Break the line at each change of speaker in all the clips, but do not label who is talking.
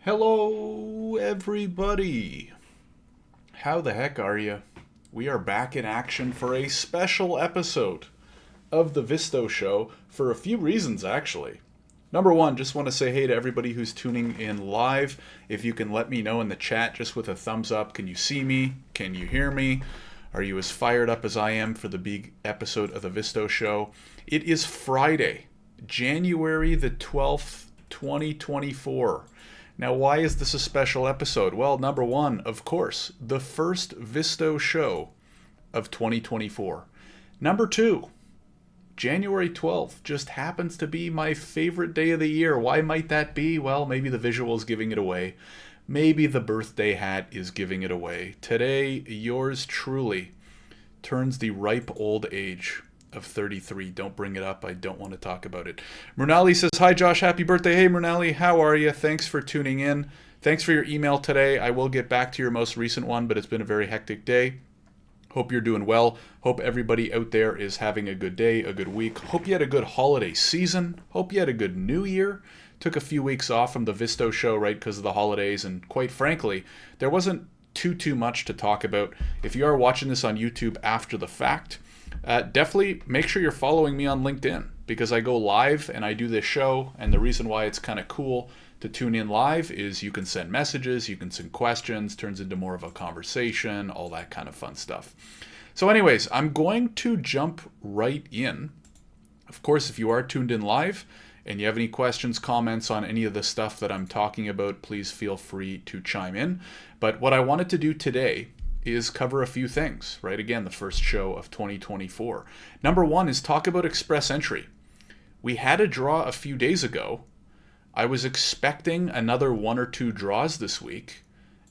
Hello, everybody. How the heck are you? We are back in action for a special episode of the Visto Show for a few reasons, actually. Number one, just want to say hey to everybody who's tuning in live. If you can let me know in the chat just with a thumbs up. Can you see me? Can you hear me? Are you as fired up as I am for the big episode of the Visto Show? It is Friday, January the 12th, 2024. Now, why is this a special episode? Well, number one, of course, the first Visto show of 2024. Number two, January 12th just happens to be my favorite day of the year. Why might that be? Well, maybe the visual is giving it away. Maybe the birthday hat is giving it away. Today, yours truly turns the ripe old age of 33. Don't bring it up. I don't want to talk about it. Murnali says, hi, Josh. Happy birthday. Hey, Murnali. How are you? Thanks for tuning in. Thanks for your email today. I will get back to your most recent one, but it's been a very hectic day. Hope you're doing well. Hope everybody out there is having a good day, a good week. Hope you had a good holiday season. Hope you had a good new year. Took a few weeks off from the Visto show, right, because of the holidays. And quite frankly, there wasn't too much to talk about. If you are watching this on YouTube after the fact, definitely make sure you're following me on LinkedIn because I go live and I do this show. And the reason why it's kind of cool to tune in live is you can send messages, you can send questions, turns into more of a conversation, all that kind of fun stuff. So anyways, I'm going to jump right in. Of course, if you are tuned in live and you have any questions, comments on any of the stuff that I'm talking about, please feel free to chime in. But what I wanted to do today is cover a few things, right? Again, the first show of 2024. Number one is talk about Express Entry. We had a draw a few days ago. I was expecting another one or two draws this week.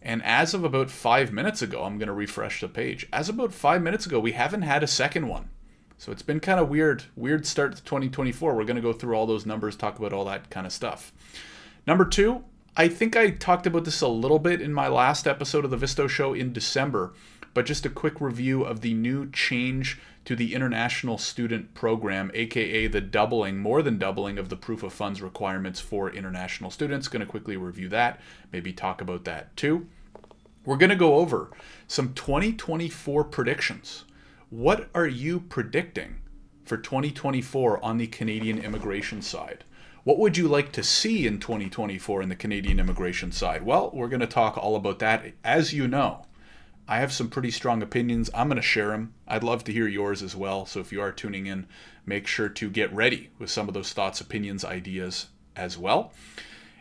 And as of about 5 minutes ago, I'm going to refresh the page. As of about 5 minutes ago, we haven't had a second one. So it's been kind of weird start to 2024. We're going to go through all those numbers, talk about all that kind of stuff. Number two, I think I talked about this a little bit in my last episode of the Visto show in December, but just a quick review of the new change to the international student program, aka the doubling, more than doubling of the proof of funds requirements for international students. Going to quickly review that, maybe talk about that too. We're going to go over some 2024 predictions. What are you predicting for 2024 on the Canadian immigration side? What would you like to see in 2024 in the Canadian immigration side? Well, we're going to talk all about that. As you know, I have some pretty strong opinions. I'm going to share them. I'd love to hear yours as well. So if you are tuning in, make sure to get ready with some of those thoughts, opinions, ideas as well.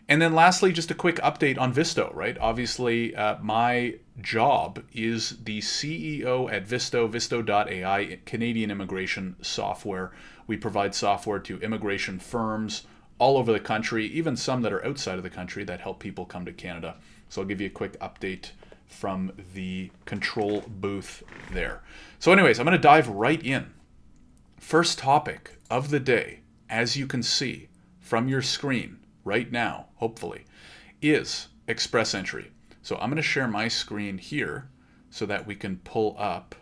And then lastly, just a quick update on Visto, right? Obviously, my job is the CEO at Visto.ai, Canadian immigration software. We provide software to immigration firms all over the country, even some that are outside of the country that help people come to Canada. So I'll give you a quick update from the control booth there. So anyways, I'm going to dive right in. First topic of the day, as you can see from your screen right now, hopefully, is Express Entry. So I'm going to share my screen here so that we can pull up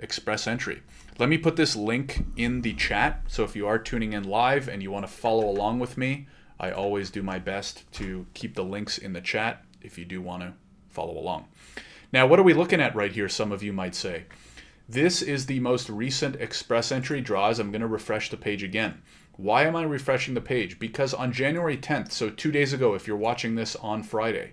Express Entry. Let me put this link in the chat. So if you are tuning in live and you want to follow along with me, I always do my best to keep the links in the chat if you do want to follow along. Now, what are we looking at right here? Some of you might say. This is the most recent Express Entry draws. I'm going to refresh the page again. Why am I refreshing the page? Because on January 10th, so 2 days ago, if you're watching this on Friday,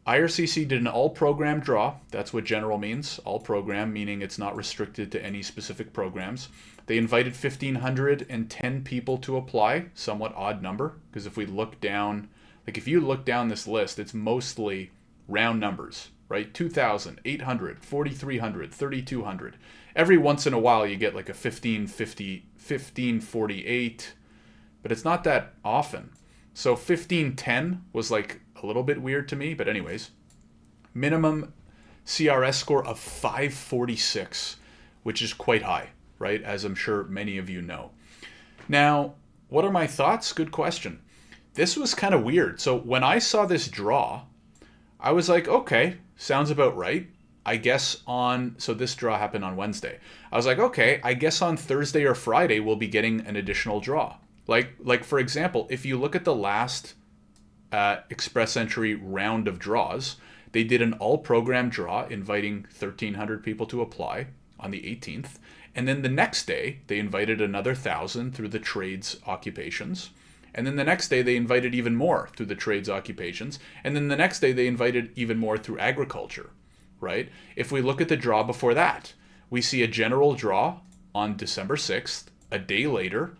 IRCC did an all-program draw. That's what general means, all-program, meaning it's not restricted to any specific programs. They invited 1,510 people to apply, somewhat odd number, because if we look down, like if you look down this list, it's mostly round numbers, right? 2,800, 4,300, 3,200. Every once in a while you get like a 1,550, 1,548, but it's not that often. So 1,510 was like a little bit weird to me, but anyways, minimum CRS score of 546, which is quite high, right? As I'm sure many of you know. Now, what are my thoughts? Good question. This was kind of weird. So when I saw this draw, I was like, okay, sounds about right. I guess so this draw happened on Wednesday. I was like, okay, I guess on Thursday or Friday we'll be getting an additional draw. Like for example, if you look at the last Express Entry round of draws, they did an all-program draw inviting 1,300 people to apply on the 18th. And then the next day, they invited another 1,000 through the trades occupations. And then the next day, they invited even more through the trades occupations. And then the next day, they invited even more through agriculture, right? If we look at the draw before that, we see a general draw on December 6th, a day later,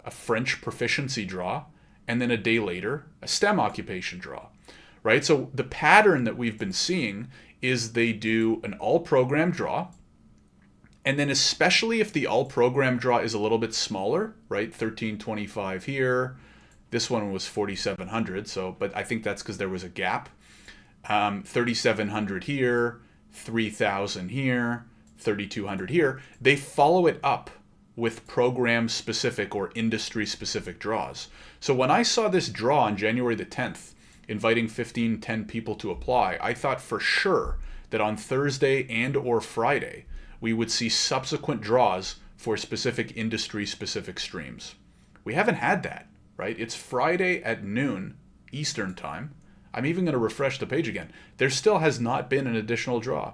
a French proficiency draw, and then a day later, a STEM occupation draw, right? So the pattern that we've been seeing is they do an all-program draw, and then especially if the all-program draw is a little bit smaller, right? 1325 here. This one was 4,700, so, but I think that's because there was a gap. 3,700 here, 3,000 here, 3,200 here. They follow it up with program-specific or industry-specific draws. So when I saw this draw on January the 10th, inviting 10 people to apply, I thought for sure that on Thursday and or Friday, we would see subsequent draws for specific industry-specific streams. We haven't had that, right? It's Friday at noon Eastern time. I'm even going to refresh the page again. There still has not been an additional draw.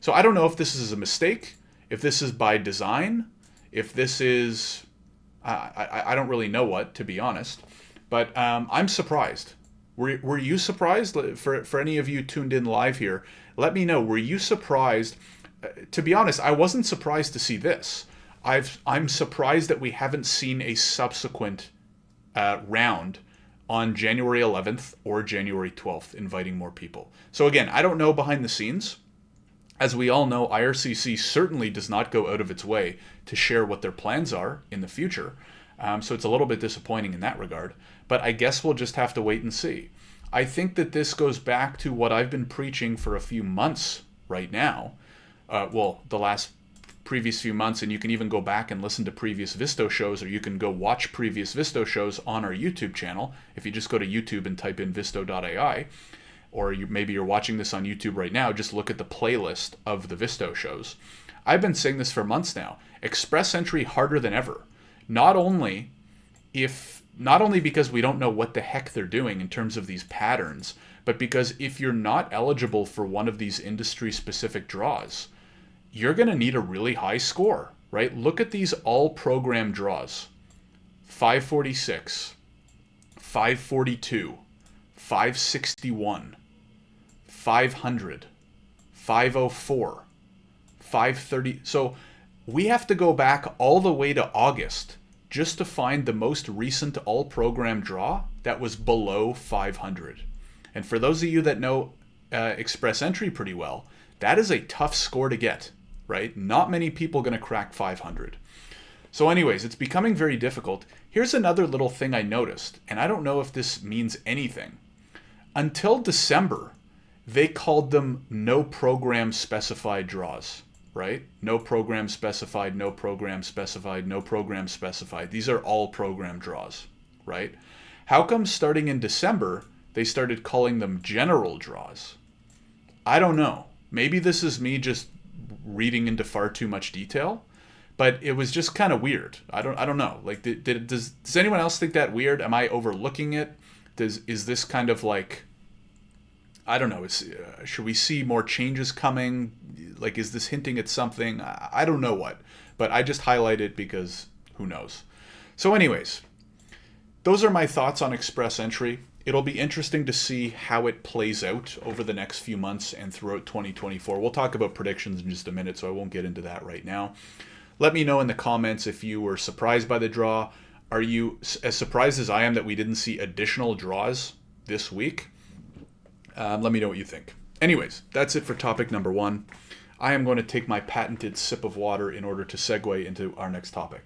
So I don't know if this is a mistake, if this is by design, if this is, I don't really know what, to be honest, but I'm surprised. Were you surprised? For any of you tuned in live here, let me know. Were you surprised? To be honest, I wasn't surprised to see this. I'm surprised that we haven't seen a subsequent round on January 11th or January 12th inviting more people. So again, I don't know behind the scenes. As we all know, IRCC certainly does not go out of its way to share what their plans are in the future. So it's a little bit disappointing in that regard. But I guess we'll just have to wait and see. I think that this goes back to what I've been preaching for a few months right now. The previous few months, and you can even go back and listen to previous Visto shows, or you can go watch previous Visto shows on our YouTube channel. If you just go to YouTube and type in Visto.ai, or maybe you're watching this on YouTube right now, just look at the playlist of the Visto shows. I've been saying this for months now. Express Entry harder than ever. Not only because we don't know what the heck they're doing in terms of these patterns, but because if you're not eligible for one of these industry-specific draws, you're going to need a really high score, right? Look at these all-program draws. 546, 542, 561, 500, 504, 530. So we have to go back all the way to August just to find the most recent all-program draw that was below 500. And for those of you that know Express Entry pretty well, that is a tough score to get, right? Not many people going to crack 500. So anyways, it's becoming very difficult. Here's another little thing I noticed, and I don't know if this means anything. Until December, they called them no program specified draws, right? No program specified, no program specified, no program specified. These are all program draws, right? How come starting in December, they started calling them general draws? I don't know. Maybe this is me just reading into far too much detail, but it was just kind of weird. I don't know. Like, does anyone else think that weird? Am I overlooking it? Is this kind of like, I don't know, should we see more changes coming? Like, is this hinting at something? I don't know what, but I just highlight it because who knows. So anyways, those are my thoughts on Express Entry. It'll be interesting to see how it plays out over the next few months and throughout 2024. We'll talk about predictions in just a minute, so I won't get into that right now. Let me know in the comments if you were surprised by the draw. Are you as surprised as I am that we didn't see additional draws this week? Let me know what you think. Anyways, that's it for topic number 1. I am going to take my patented sip of water in order to segue into our next topic.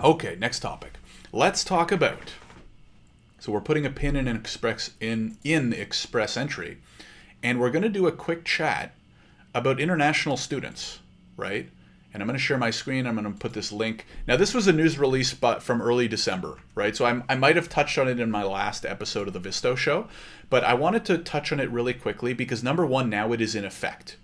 Okay, next topic. Let's talk about. So we're putting a pin in Express Entry, and we're going to do a quick chat about international students, right? And I'm going to share my screen. I'm going to put this link. Now, this was a news release from early December, right? So I might have touched on it in my last episode of the Visto show, but I wanted to touch on it really quickly because number one, now it is in effect,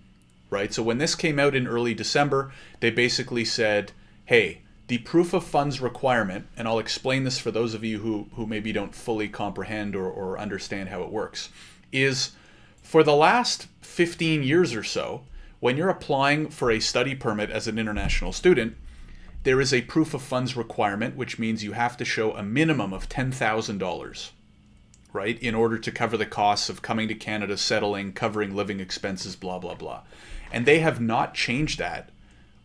right? So when this came out in early December, they basically said, hey, the proof of funds requirement, and I'll explain this for those of you who maybe don't fully comprehend or understand how it works, is for the last 15 years or so, when you're applying for a study permit as an international student, there is a proof of funds requirement, which means you have to show a minimum of $10,000, right, in order to cover the costs of coming to Canada, settling, covering living expenses, blah, blah, blah. And they have not changed that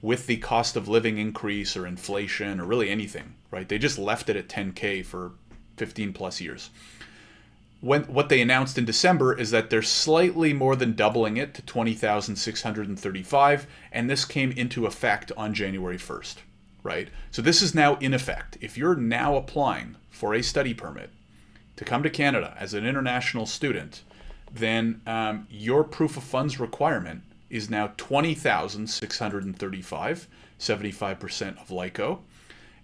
with the cost of living increase or inflation or really anything, right? They just left it at 10K for 15 plus years. What they announced in December is that they're slightly more than doubling it to 20,635, and this came into effect on January 1st, right? So this is now in effect. If you're now applying for a study permit to come to Canada as an international student, then your proof of funds requirement is now 20,635, 75% of LICO.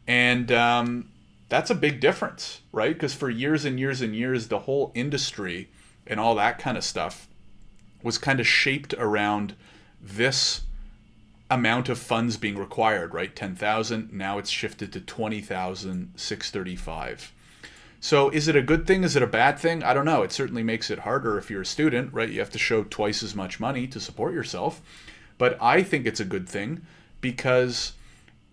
And that's a big difference, right? Because for years and years and years, the whole industry and all that kind of stuff was kind of shaped around this amount of funds being required, right? 10,000. Now it's shifted to 20,635. So is it a good thing? Is it a bad thing? I don't know. It certainly makes it harder if you're a student, right? You have to show twice as much money to support yourself. But I think it's a good thing because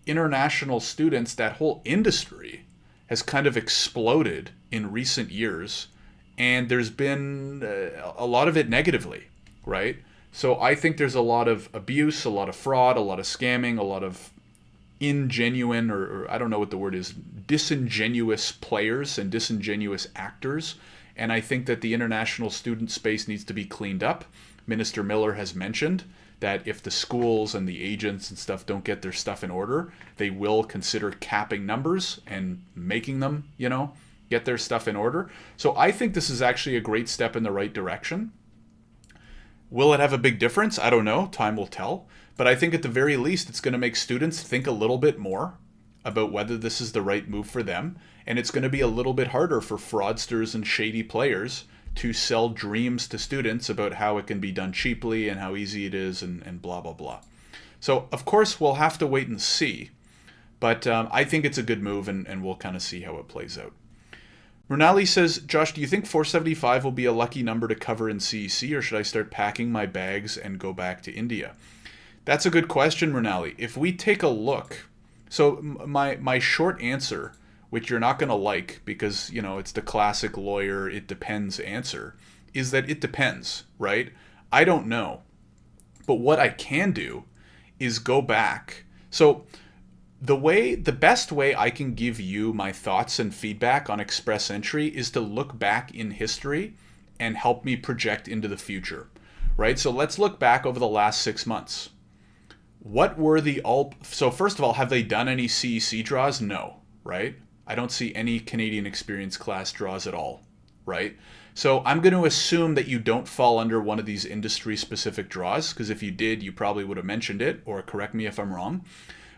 international students, that whole industry has kind of exploded in recent years. And there's been a lot of it negatively, right? So I think there's a lot of abuse, a lot of fraud, a lot of scamming, a lot of ingenuine, or I don't know what the word is, disingenuous players and disingenuous actors. And I think that the international student space needs to be cleaned up. Minister Miller has mentioned that if the schools and the agents and stuff don't get their stuff in order, they will consider capping numbers and making them, get their stuff in order. So I think this is actually a great step in the right direction. Will it have a big difference? I don't know. Time will tell. But I think at the very least, it's going to make students think a little bit more about whether this is the right move for them. And it's going to be a little bit harder for fraudsters and shady players to sell dreams to students about how it can be done cheaply and how easy it is and blah, blah, blah. So, of course, we'll have to wait and see. But I think it's a good move, and we'll kind of see how it plays out. Renali says, Josh, do you think 475 will be a lucky number to cover in CEC, or should I start packing my bags and go back to India? That's a good question, Renali. If we take a look, so my short answer, which you're not going to like because, it's the classic lawyer, it depends answer, is that it depends, right? I don't know. But what I can do is go back. So the best way I can give you my thoughts and feedback on Express Entry is to look back in history and help me project into the future, right? So let's look back over the last 6 months. What were so first of all, have they done any CEC draws? No, right? I don't see any Canadian Experience class draws at all, right? So I'm going to assume that you don't fall under one of these industry-specific draws, because if you did, you probably would have mentioned it, or correct me if I'm wrong.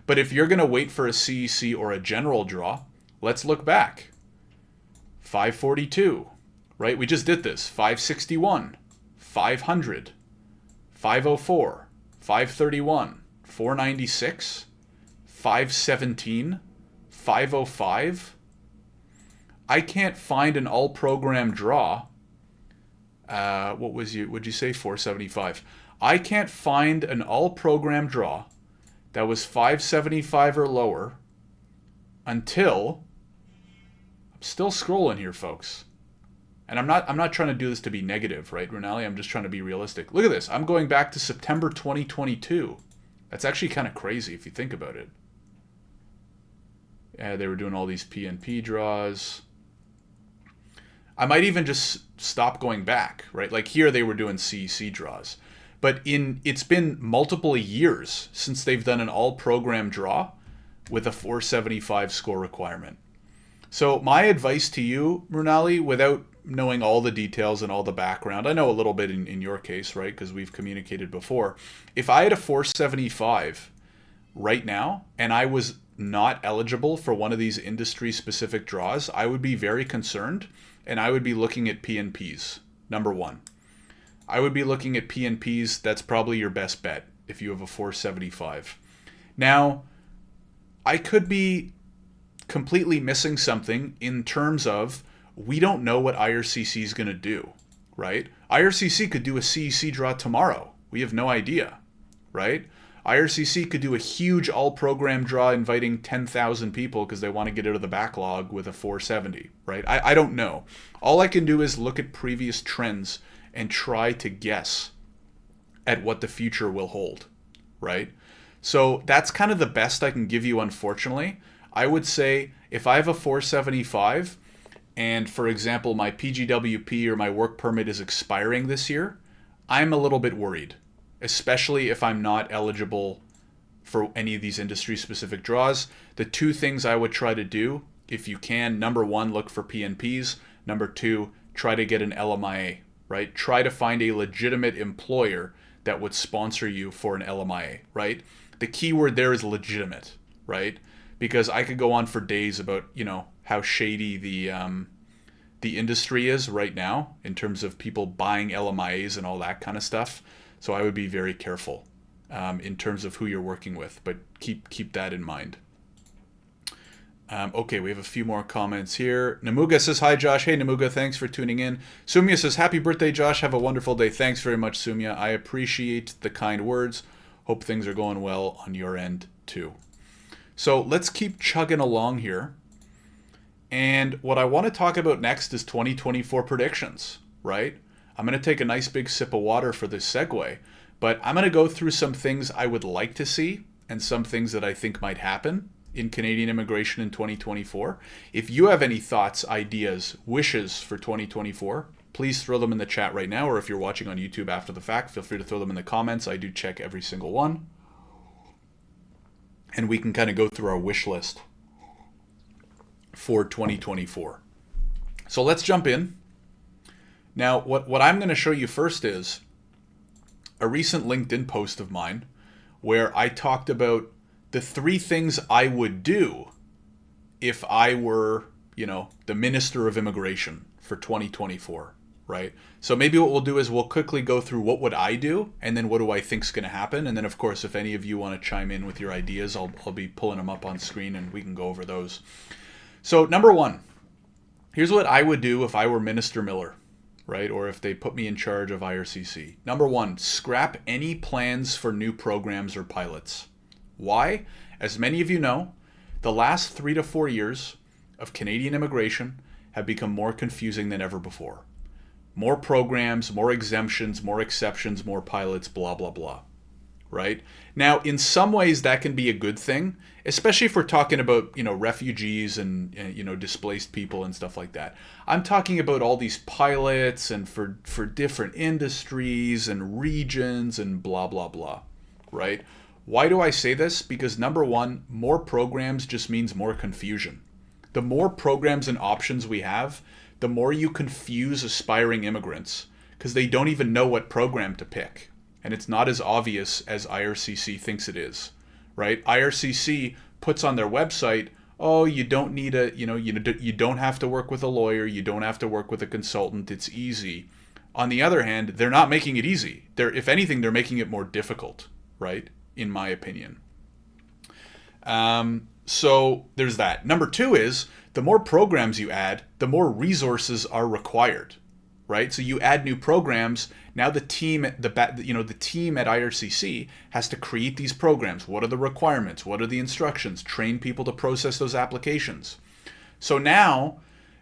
But if you're going to wait for a CEC or a general draw, let's look back. 542, right? We just did this. 561, 500, 504, 531, 496, 517, 505. I can't find an all-program draw. Would you say 475? I can't find an all-program draw that was 575 or lower until, I'm still scrolling here, folks. And I'm not trying to do this to be negative, right, Renali? I'm just trying to be realistic. Look at this. I'm going back to September 2022. That's actually kind of crazy if you think about it. Yeah, they were doing all these PNP draws. I might even just stop going back, right? Like here they were doing CEC draws. But it's been multiple years since they've done an all-program draw with a 475 score requirement. So my advice to you, Runali, without knowing all the details and all the background, I know a little bit in your case, right, because we've communicated before. If I had a 475 right now and I was not eligible for one of these industry-specific draws, I would be very concerned, and I would be looking at PNPs, number one. I would be looking at PNPs. That's probably your best bet if you have a 475. Now, I could be completely missing something in terms of we don't know what IRCC is going to do, right? IRCC could do a CEC draw tomorrow. We have no idea, right? IRCC could do a huge all-program draw inviting 10,000 people because they want to get out of the backlog with a 470, right? I don't know. All I can do is look at previous trends and try to guess at what the future will hold, right? So that's kind of the best I can give you, unfortunately. I would say if I have a 475 and, for example, my PGWP or my work permit is expiring this year, I'm a little bit worried, especially if I'm not eligible for any of these industry-specific draws. The two things I would try to do, if you can, number one, look for PNPs. Number two, try to get an LMIA, right? Try to find a legitimate employer that would sponsor you for an LMIA, right? The key word there is legitimate, right? Because I could go on for days about, how shady the industry is right now in terms of people buying LMIAs and all that kind of stuff. So I would be very careful in terms of who you're working with, but keep that in mind. Okay, we have a few more comments here. Namuga says, hi, Josh. Hey, Namuga, thanks for tuning in. Sumya says, happy birthday, Josh. Have a wonderful day. Thanks very much, Sumya. I appreciate the kind words. Hope things are going well on your end, too. So let's keep chugging along here. And what I want to talk about next is 2024 predictions, right? I'm going to take a nice big sip of water for this segue, but I'm going to go through some things I would like to see and some things that I think might happen in Canadian immigration in 2024. If you have any thoughts, ideas, wishes for 2024, please throw them in the chat right now, or if you're watching on YouTube after the fact, feel free to throw them in the comments. I do check every single one. And we can kind of go through our wish list for 2024. So let's jump in. Now, what I'm going to show you first is a recent LinkedIn post of mine where I talked about the 3 things I would do if I were, the Minister of Immigration for 2024, right? So maybe what we'll do is we'll quickly go through what would I do and then what do I think is going to happen. And then, of course, if any of you want to chime in with your ideas, I'll be pulling them up on screen and we can go over those. So number 1, here's what I would do if I were Minister Miller, right? Or if they put me in charge of IRCC. Number 1, scrap any plans for new programs or pilots. Why? As many of you know, the last 3 to 4 years of Canadian immigration have become more confusing than ever before. More programs, more exemptions, more exceptions, more pilots, blah, blah, blah. Right? Now, in some ways, that can be a good thing, especially if we're talking about, refugees and displaced people and stuff like that. I'm talking about all these pilots and for different industries and regions and blah, blah, blah. Right? Why do I say this? Because number 1, more programs just means more confusion. The more programs and options we have, the more you confuse aspiring immigrants because they don't even know what program to pick. And it's not as obvious as IRCC thinks it is, right? IRCC puts on their website, oh, you don't need you don't have to work with a lawyer, you don't have to work with a consultant, it's easy. On the other hand, they're not making it easy. If anything, they're making it more difficult, right? In my opinion. So there's that. Number 2 is the more programs you add, the more resources are required, right? So you add new programs. Now the team at IRCC has to create these programs. What are the requirements? What are the instructions? Train people to process those applications. So now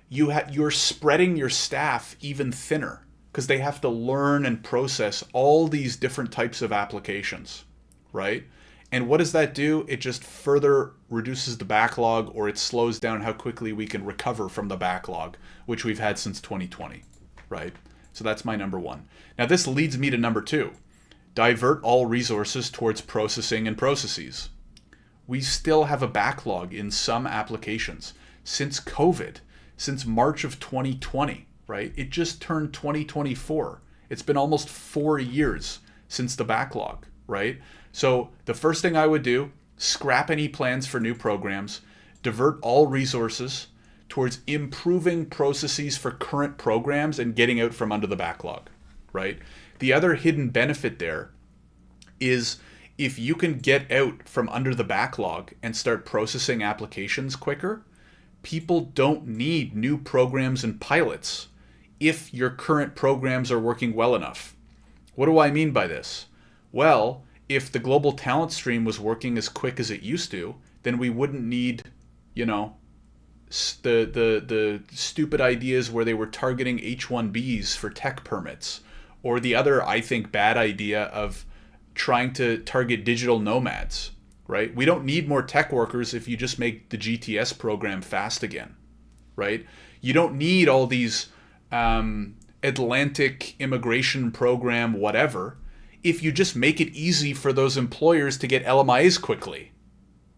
you're spreading your staff even thinner because they have to learn and process all these different types of applications, right? And what does that do? It just further reduces the backlog, or it slows down how quickly we can recover from the backlog, which we've had since 2020, right? So that's my number 1. Now this leads me to number 2. Divert all resources towards processing and processes. We still have a backlog in some applications since COVID, since March of 2020, right? It just turned 2024. It's been almost 4 years since the backlog, right? So the first thing I would do, scrap any plans for new programs, divert all resources towards improving processes for current programs and getting out from under the backlog, right? The other hidden benefit there is if you can get out from under the backlog and start processing applications quicker, people don't need new programs and pilots if your current programs are working well enough. What do I mean by this? Well, if the global talent stream was working as quick as it used to, then we wouldn't need, you know, the stupid ideas where they were targeting H-1Bs for tech permits, or the other, I think, bad idea of trying to target digital nomads, right? We don't need more tech workers if you just make the GTS program fast again, right? You don't need all these Atlantic immigration program whatever if you just make it easy for those employers to get LMIAs quickly.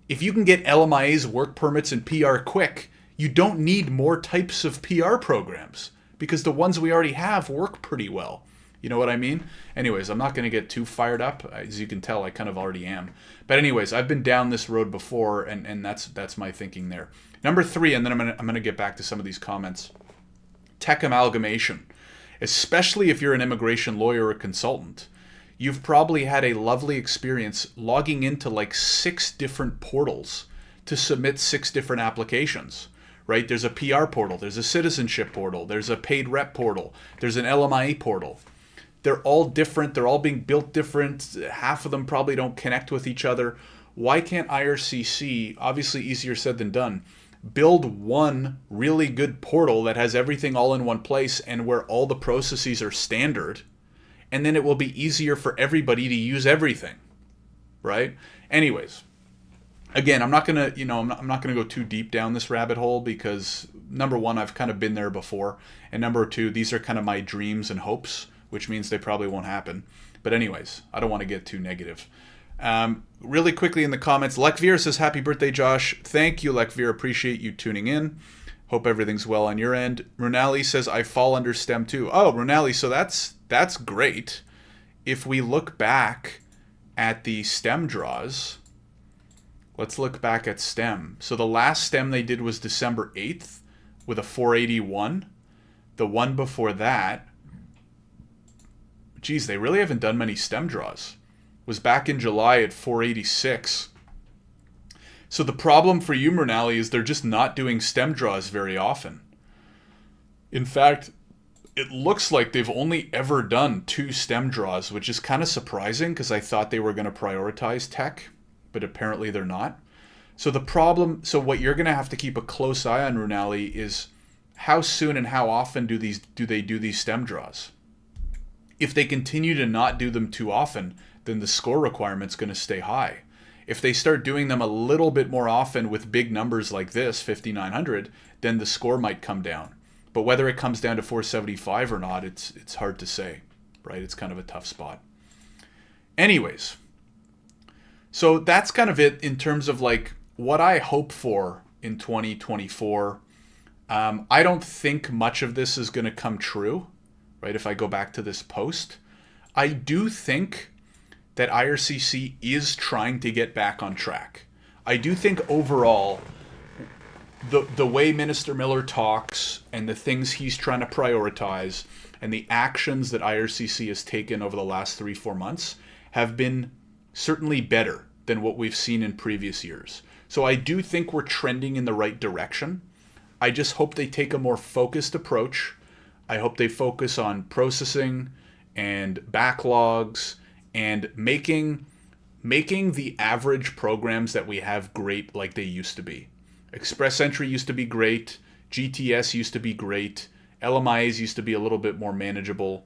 If you can get LMIAs, work permits, and PR quick, you don't need more types of PR programs because the ones we already have work pretty well. You know what I mean? Anyways, I'm not going to get too fired up. As you can tell, I kind of already am. But anyways, I've been down this road before, and that's my thinking there. Number 3, and then I'm gonna get back to some of these comments. Tech amalgamation. Especially if you're an immigration lawyer or consultant, you've probably had a lovely experience logging into like 6 different portals to submit 6 different applications. Right? There's a PR portal, there's a citizenship portal, there's a paid rep portal, there's an LMIA portal. They're all different. They're all being built different. Half of them probably don't connect with each other. Why can't IRCC, obviously easier said than done, build one really good portal that has everything all in one place and where all the processes are standard, and then it will be easier for everybody to use everything, right? Anyways, again, I'm not gonna go too deep down this rabbit hole because number 1, I've kind of been there before, and number 2, these are kind of my dreams and hopes, which means they probably won't happen. But anyways, I don't want to get too negative. Really quickly in the comments, Lekvir says, happy birthday, Josh. Thank you, Lekvir. Appreciate you tuning in. Hope everything's well on your end. Runali says, I fall under STEM too. Oh, Runali, so that's great. If we look back at the STEM draws, let's look back at STEM. So the last STEM they did was December 8th with a 481. The one before that, geez, they really haven't done many STEM draws. Was back in July at 486. So the problem for you, Murnali, is they're just not doing STEM draws very often. In fact, it looks like they've only ever done 2 STEM draws, which is kind of surprising because I thought they were going to prioritize tech, but apparently they're not. So what you're going to have to keep a close eye on, Runali, is how soon and how often do they do these STEM draws? If they continue to not do them too often, then the score requirement's going to stay high. If they start doing them a little bit more often with big numbers like this, 5,900, then the score might come down. But whether it comes down to 475 or not, it's hard to say, right? It's kind of a tough spot. Anyways, so that's kind of it in terms of like what I hope for in 2024. I don't think much of this is going to come true. Right, if I go back to this post, I do think that IRCC is trying to get back on track. I do think overall, the way Minister Miller talks and the things he's trying to prioritize and the actions that IRCC has taken over the last 3-4 months have been certainly better than what we've seen in previous years. So I do think we're trending in the right direction. I just hope they take a more focused approach. I hope they focus on processing and backlogs and making the average programs that we have great like they used to be. Express Entry used to be great. GTS used to be great. LMIAs used to be a little bit more manageable,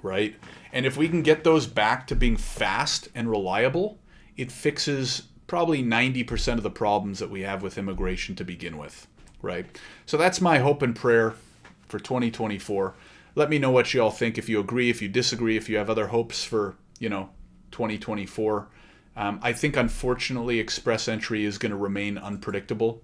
right? And if we can get those back to being fast and reliable, it fixes probably 90% of the problems that we have with immigration to begin with, right? So that's my hope and prayer for 2024. Let me know what you all think, if you agree, if you disagree, if you have other hopes for, 2024. I think, unfortunately, Express Entry is going to remain unpredictable,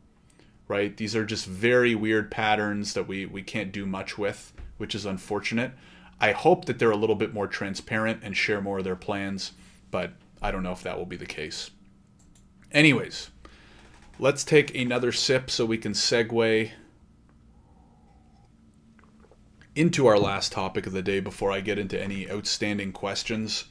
right? These are just very weird patterns that we can't do much with, which is unfortunate. I hope that they're a little bit more transparent and share more of their plans, but I don't know if that will be the case. Anyways, let's take another sip so we can segue into our last topic of the day before I get into any outstanding questions.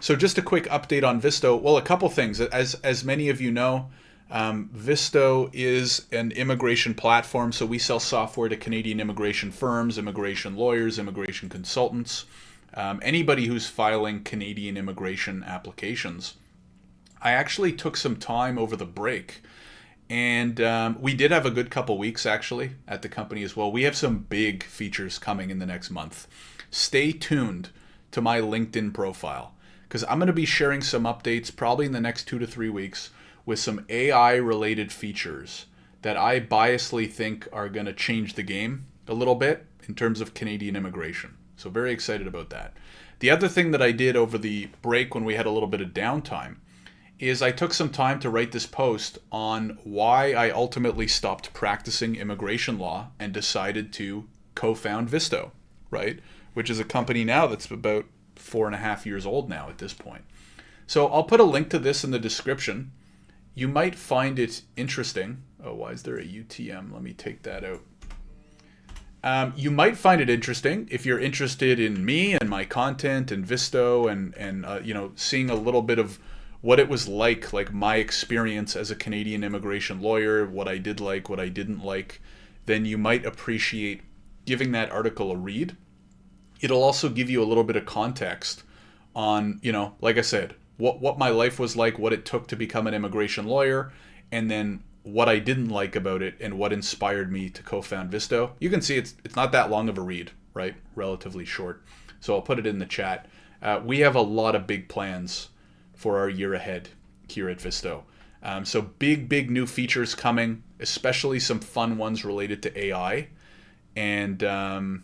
So just a quick update on Visto. Well, a couple things. As many of you know, Visto is an immigration platform. So we sell software to Canadian immigration firms, immigration lawyers, immigration consultants, anybody who's filing Canadian immigration applications. I actually took some time over the break, and we did have a good couple weeks actually at the company as well. We have some big features coming in the next month. Stay tuned to my LinkedIn profile, because I'm going to be sharing some updates probably in the next 2 to 3 weeks with some AI related features that I biasly think are going to change the game a little bit in terms of Canadian immigration. So very excited about that. The other thing that I did over the break when we had a little bit of downtime is I took some time to write this post on why I ultimately stopped practicing immigration law and decided to co-found Visto, right? Which is a company now that's about 4.5 years old now at this point. So I'll put a link to this in the description. You might find it interesting. Oh, why is there a UTM? Let me take that out. You might find it interesting if you're interested in me and my content and Visto and seeing a little bit of what it was like my experience as a Canadian immigration lawyer, what I did like, what I didn't like. Then you might appreciate giving that article a read. It'll also give you a little bit of context on, like I said, what my life was like, what it took to become an immigration lawyer, and then what I didn't like about it and what inspired me to co-found Visto. You can see it's not that long of a read, right? Relatively short. So I'll put it in the chat. We have a lot of big plans for our year ahead here at Visto. So big new features coming, especially some fun ones related to AI. And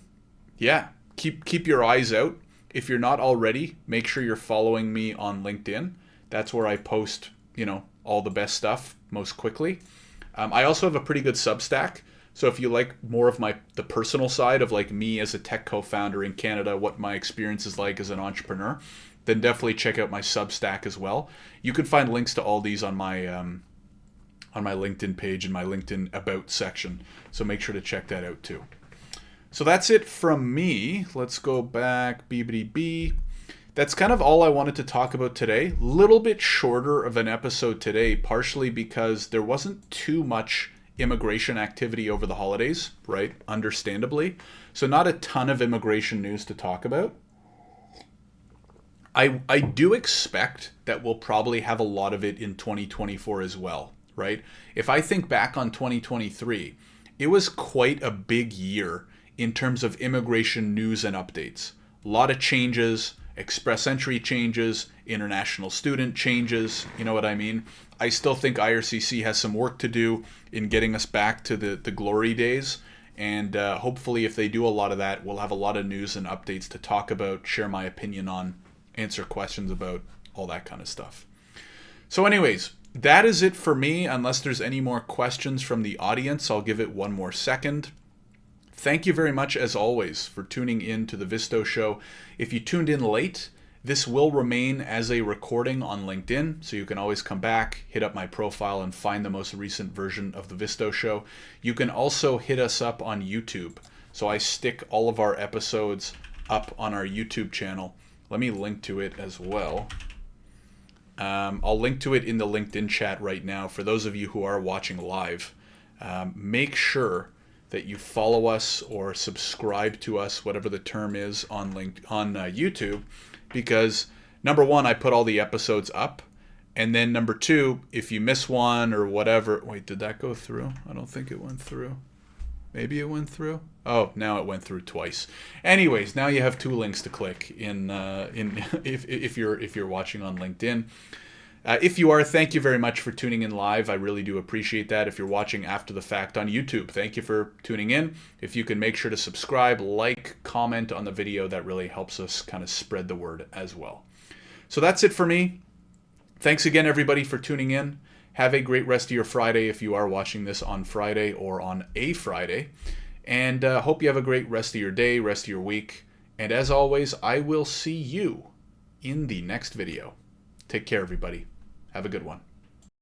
keep your eyes out. If you're not already, make sure you're following me on LinkedIn. That's where I post, all the best stuff most quickly. I also have a pretty good Substack. So if you like more of the personal side of like me as a tech co-founder in Canada, what my experience is like as an entrepreneur, then definitely check out my Substack as well. You can find links to all these on my LinkedIn page and my LinkedIn About section. So make sure to check that out too. So that's it from me. Let's go back. BBDB. That's kind of all I wanted to talk about today. Little bit shorter of an episode today, partially because there wasn't too much immigration activity over the holidays, right? Understandably. So not a ton of immigration news to talk about. I do expect that we'll probably have a lot of it in 2024 as well, right? If I think back on 2023, it was quite a big year in terms of immigration news and updates. A lot of changes, express entry changes, international student changes, you know what I mean? I still think IRCC has some work to do in getting us back to the glory days. And hopefully if they do a lot of that, we'll have a lot of news and updates to talk about, share my opinion on, answer questions about, all that kind of stuff. So anyways, that is it for me. Unless there's any more questions from the audience, I'll give it one more second. Thank you very much, as always, for tuning in to the Visto Show. If you tuned in late, this will remain as a recording on LinkedIn, so you can always come back, hit up my profile, and find the most recent version of the Visto Show. You can also hit us up on YouTube. So I stick all of our episodes up on our YouTube channel. Let me link to it as well. I'll link to it in the LinkedIn chat right now. For those of you who are watching live, make sure that you follow us or subscribe to us, whatever the term is, on YouTube, because number one, I put all the episodes up, and then number two, if you miss one or whatever, wait, did that go through? I don't think it went through. Maybe it went through. Oh, now it went through twice. Anyways, now you have two links to click in if you're watching on LinkedIn. If you are, thank you very much for tuning in live. I really do appreciate that. If you're watching after the fact on YouTube, thank you for tuning in. If you can make sure to subscribe, like, comment on the video, that really helps us kind of spread the word as well. So that's it for me. Thanks again, everybody, for tuning in. Have a great rest of your Friday if you are watching this on Friday or on a Friday. And hope you have a great rest of your day, rest of your week. And as always, I will see you in the next video. Take care, everybody. Have a good one.